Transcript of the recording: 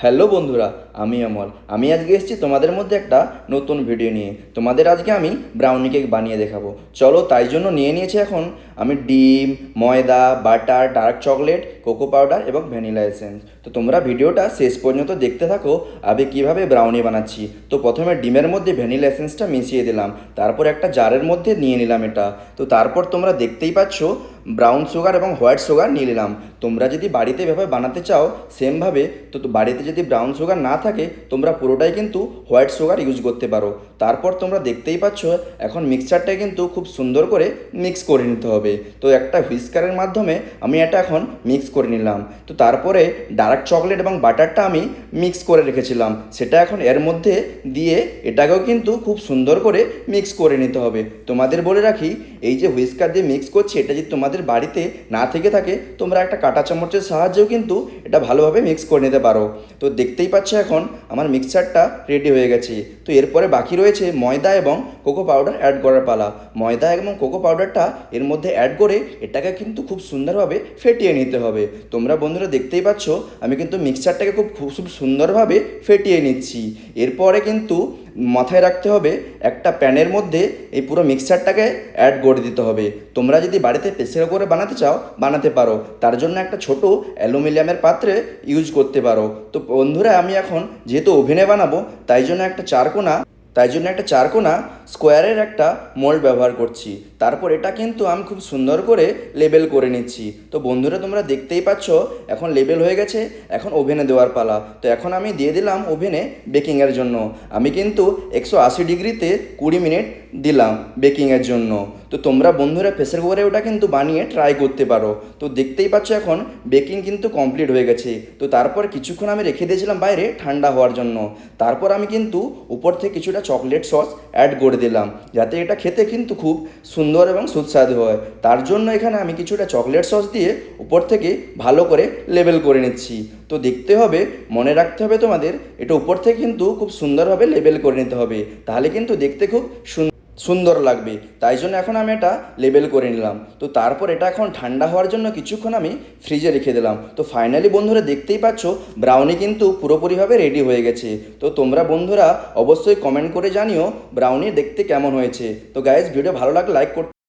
Hello বন্ধুরা, আমি অমল। আমি আজকে এসেছি তোমাদের মধ্যে একটা নতুন ভিডিও নিয়ে। তোমাদের আজকে আমি ব্রাউনি কেক বানিয়ে দেখাবো। চলো, তাই জন্য নিয়ে নিয়েছি এখন আমি ডিম, ময়দা, butter, dark chocolate, cocoa powder এবং ভ্যানিলা এসেন্স। তো তোমরা ভিডিওটা শেষ পর্যন্ত দেখতে থাকো আমি কিভাবে ব্রাউনি বানাচ্ছি। তো প্রথমে ডিমের মধ্যে ভ্যানিলা এসেন্সটা মিশিয়ে দিলাম, তারপর একটা জারের মধ্যে নিয়ে নিলাম এটা। তো তারপর তোমরা দেখতেই পাচ্ছ ব্রাউন সুগার এবং হোয়াইট সুগার নিয়ে নিলাম। তোমরা যদি বাড়িতে এভাবে বানাতে চাও সেমভাবে, তো বাড়িতে যদি ব্রাউন সুগার না থাকে তোমরা পুরোটাই কিন্তু হোয়াইট সুগার ইউজ করতে পারো। তারপর তোমরা দেখতেই পাচ্ছ এখন মিক্সচারটা কিন্তু খুব সুন্দর করে মিক্স করে নিতে হবে। তো একটা হুইস্কারের মাধ্যমে আমি এটা এখন মিক্স করে নিলাম। তো তারপরে ডার্ক চকলেট এবং বাটারটা আমি মিক্স করে রেখেছিলাম, সেটা এখন এর মধ্যে দিয়ে এটাকেও কিন্তু খুব সুন্দর করে মিক্স করে নিতে হবে। তোমাদের বলে রাখি, এই যে হুইস্কার দিয়ে মিক্স করছি এটা যদি তোমাদের বাড়িতে না থেকে থাকে তোমরা একটা কাঁটা চামচের সাহায্যেও কিন্তু এটা ভালোভাবে মিক্স করে নিতে পারো। তো দেখতেই পাচ্ছ এখন আমার মিক্সচারটা রেডি হয়ে গেছে। তো এরপরে বাকি রয়েছে ময়দা এবং কোকো পাউডার অ্যাড করার পালা। ময়দা এবং কোকো পাউডারটা এর মধ্যে অ্যাড করে এটাকে কিন্তু খুব সুন্দরভাবে ফেটিয়ে নিতে হবে। তোমরা বন্ধুরা দেখতেই পাচ্ছ আমি কিন্তু মিক্সচারটাকে খুব সুন্দরভাবে ফেটিয়ে নিচ্ছি। এরপরে কিন্তু মাথায় রাখতে হবে একটা প্যানের মধ্যে এই পুরো মিক্সচারটাকে অ্যাড করে দিতে হবে। তোমরা যদি বাড়িতে প্রেসার করে বানাতে চাও বানাতে পারো, তার জন্য একটা ছোট অ্যালুমিনিয়ামের পাত্রে ইউজ করতে পারো। তো বন্ধুরা আমি এখন যেহেতু ওভেনে বানাবো তাই জন্য একটা চারকোনা স্কোয়ারের একটা মোল্ড ব্যবহার করছি। তারপর এটা কিন্তু আমি খুব সুন্দর করে লেবেল করে নিচ্ছি। তো বন্ধুরা তোমরা দেখতেই পাচ্ছ এখন লেবেল হয়ে গেছে, এখন ওভেনে দেওয়ার পালা। তো এখন আমি দিয়ে দিলাম ওভেনে বেকিংয়ের জন্য। আমি কিন্তু 180 ডিগ্রিতে 20 মিনিট দিলাম বেকিংয়ের জন্য। তো তোমরা বন্ধুরা প্রেসার কুকারে ওটা কিন্তু বানিয়ে ট্রাই করতে পারো। তো দেখতেই পাচ্ছ এখন বেকিং কিন্তু কমপ্লিট হয়ে গেছে। তো তারপর কিছুক্ষণ আমি রেখে দিয়েছিলাম বাইরে ঠান্ডা হওয়ার জন্য। তারপর আমি কিন্তু উপর থেকে কিছুটা চকলেট সস অ্যাড করে দিলাম, যাতে এটা খেতে কিন্তু খুব সুন্দর এবং সুস্বাদু হয়। তার জন্য এখানে আমি কিছুটা চকলেট সস দিয়ে উপর থেকে ভালো করে লেবেল করে নিচ্ছি। তো দেখতে হবে, মনে রাখতে হবে তোমাদের এটা উপর থেকে কিন্তু খুব সুন্দরভাবে লেবেল করে নিতে হবে, তাহলে কিন্তু দেখতে খুব সুন্দর লাগবে। তাই জন্য এখন আমি এটা লেবেল করে নিলাম। তো তারপর এটা এখন ঠান্ডা হওয়ার জন্য কিছুক্ষণ আমি ফ্রিজে রেখে দিলাম। তো ফাইনালি বন্ধুরা দেখতেই পাচ্ছ ব্রাউনি কিন্তু পুরোপুরিভাবে রেডি হয়ে গেছে। তো তোমরা বন্ধুরা অবশ্যই কমেন্ট করে জানিও ব্রাউনি দেখতে কেমন হয়েছে। তো গাইজ ভিডিও ভালো লাগলে লাইক করতে